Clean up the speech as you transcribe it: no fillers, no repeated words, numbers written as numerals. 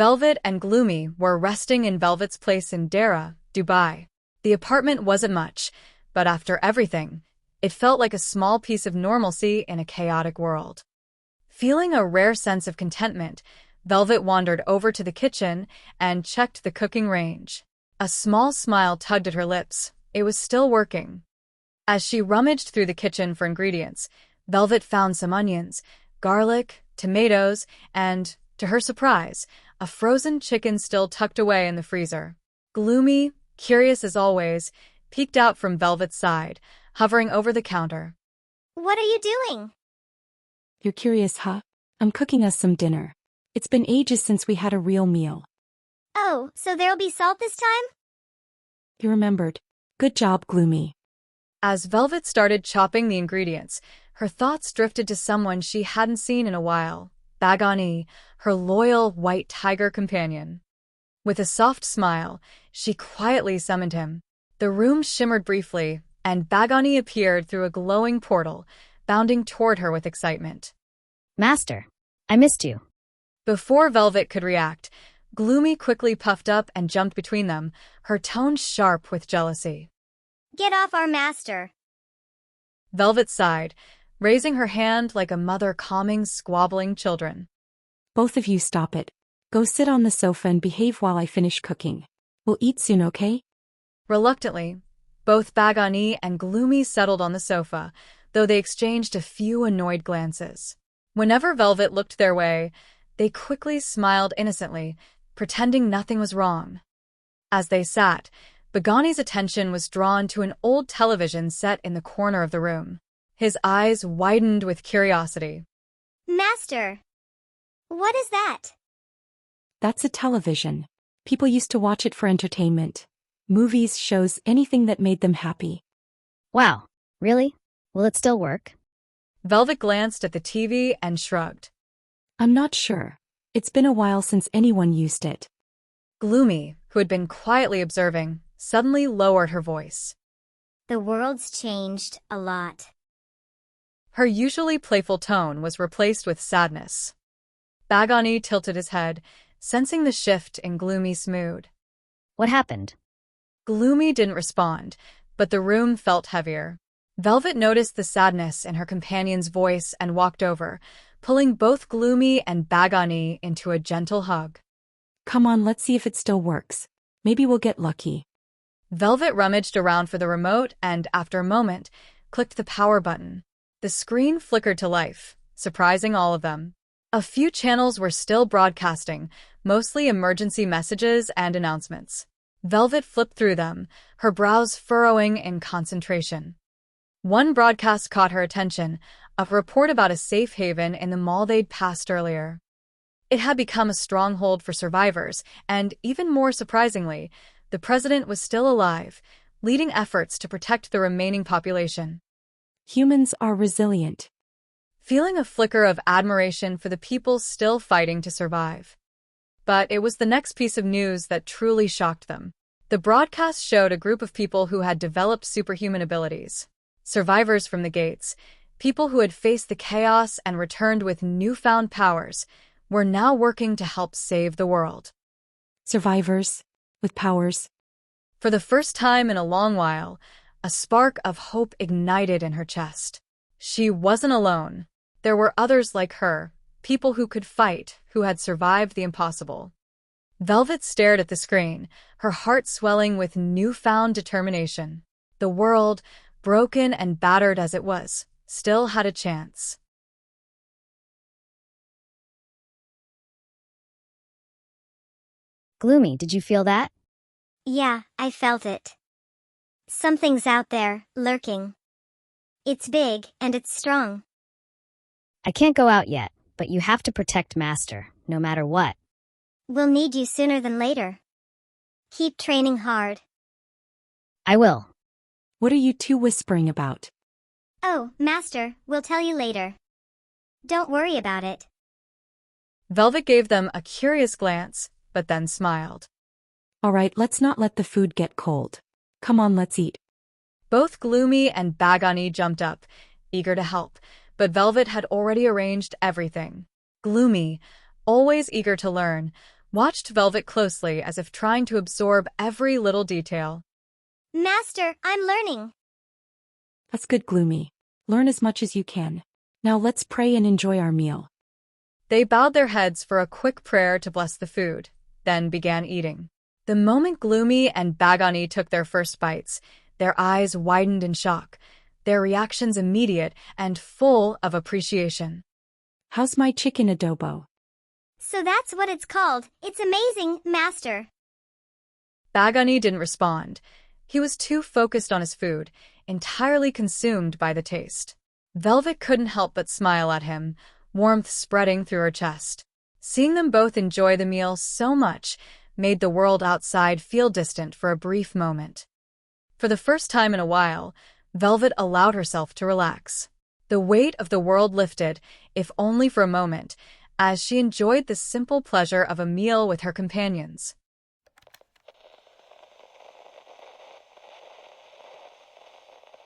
Velvet and Gloomy were resting in Velvet's place in Dara, Dubai. The apartment wasn't much, but after everything, it felt like a small piece of normalcy in a chaotic world. Feeling a rare sense of contentment, Velvet wandered over to the kitchen and checked the cooking range. A small smile tugged at her lips. It was still working. As she rummaged through the kitchen for ingredients, Velvet found some onions, garlic, tomatoes, and, to her surprise, a frozen chicken still tucked away in the freezer. Gloomy, curious as always, peeked out from Velvet's side, hovering over the counter. What are you doing? You're curious, huh? I'm cooking us some dinner. It's been ages since we had a real meal. Oh, so there'll be salt this time? You remembered. Good job, Gloomy. As Velvet started chopping the ingredients, her thoughts drifted to someone she hadn't seen in a while, Bagani, her loyal white tiger companion. With a soft smile, she quietly summoned him. The room shimmered briefly, and Bagani appeared through a glowing portal, bounding toward her with excitement. Master, I missed you. Before Velvet could react, Gloomy quickly puffed up and jumped between them, her tone sharp with jealousy. Get off our master. Velvet sighed, raising her hand like a mother calming squabbling children. Both of you stop it. Go sit on the sofa and behave while I finish cooking. We'll eat soon, okay? Reluctantly, both Bagani and Gloomy settled on the sofa, though they exchanged a few annoyed glances. Whenever Velvet looked their way, they quickly smiled innocently, pretending nothing was wrong. As they sat, Bagani's attention was drawn to an old television set in the corner of the room. His eyes widened with curiosity. Master, what is that? That's a television. People used to watch it for entertainment. Movies, shows, anything that made them happy. Wow, really? Will it still work? Velvet glanced at the TV and shrugged. I'm not sure. It's been a while since anyone used it. Gloomy, who had been quietly observing, suddenly lowered her voice. The world's changed a lot. Her usually playful tone was replaced with sadness. Bagani tilted his head, sensing the shift in Gloomy's mood. What happened? Gloomy didn't respond, but the room felt heavier. Velvet noticed the sadness in her companion's voice and walked over, pulling both Gloomy and Bagani into a gentle hug. Come on, let's see if it still works. Maybe we'll get lucky. Velvet rummaged around for the remote and, after a moment, clicked the power button. The screen flickered to life, surprising all of them. A few channels were still broadcasting, mostly emergency messages and announcements. Velvet flipped through them, her brows furrowing in concentration. One broadcast caught her attention, a report about a safe haven in the mall they'd passed earlier. It had become a stronghold for survivors, and, even more surprisingly, the president was still alive, leading efforts to protect the remaining population. Humans are resilient. Feeling a flicker of admiration for the people still fighting to survive. But it was the next piece of news that truly shocked them. The broadcast showed a group of people who had developed superhuman abilities. Survivors from the gates, people who had faced the chaos and returned with newfound powers, were now working to help save the world. Survivors with powers. For the first time in a long while, a spark of hope ignited in her chest. She wasn't alone. There were others like her, people who could fight, who had survived the impossible. Velvet stared at the screen, her heart swelling with newfound determination. The world, broken and battered as it was, still had a chance. Gloomy, did you feel that? Yeah, I felt it. Something's out there, lurking. It's big, and it's strong. I can't go out yet, but you have to protect Master, no matter what. We'll need you sooner than later. Keep training hard. I will. What are you two whispering about? Oh, Master, we'll tell you later. Don't worry about it. Velvet gave them a curious glance, but then smiled. All right, let's not let the food get cold. Come on, let's eat. Both Gloomy and Bagani jumped up, eager to help, but Velvet had already arranged everything. Gloomy, always eager to learn, watched Velvet closely as if trying to absorb every little detail. Master, I'm learning. That's good, Gloomy. Learn as much as you can. Now let's pray and enjoy our meal. They bowed their heads for a quick prayer to bless the food, then began eating. The moment Gloomy and Bagani took their first bites, their eyes widened in shock, their reactions immediate and full of appreciation. How's my chicken adobo? So that's what it's called. It's amazing, Master. Bagani didn't respond. He was too focused on his food, entirely consumed by the taste. Velvet couldn't help but smile at him, warmth spreading through her chest. Seeing them both enjoy the meal so much made the world outside feel distant for a brief moment. For the first time in a while, Velvet allowed herself to relax. The weight of the world lifted, if only for a moment, as she enjoyed the simple pleasure of a meal with her companions.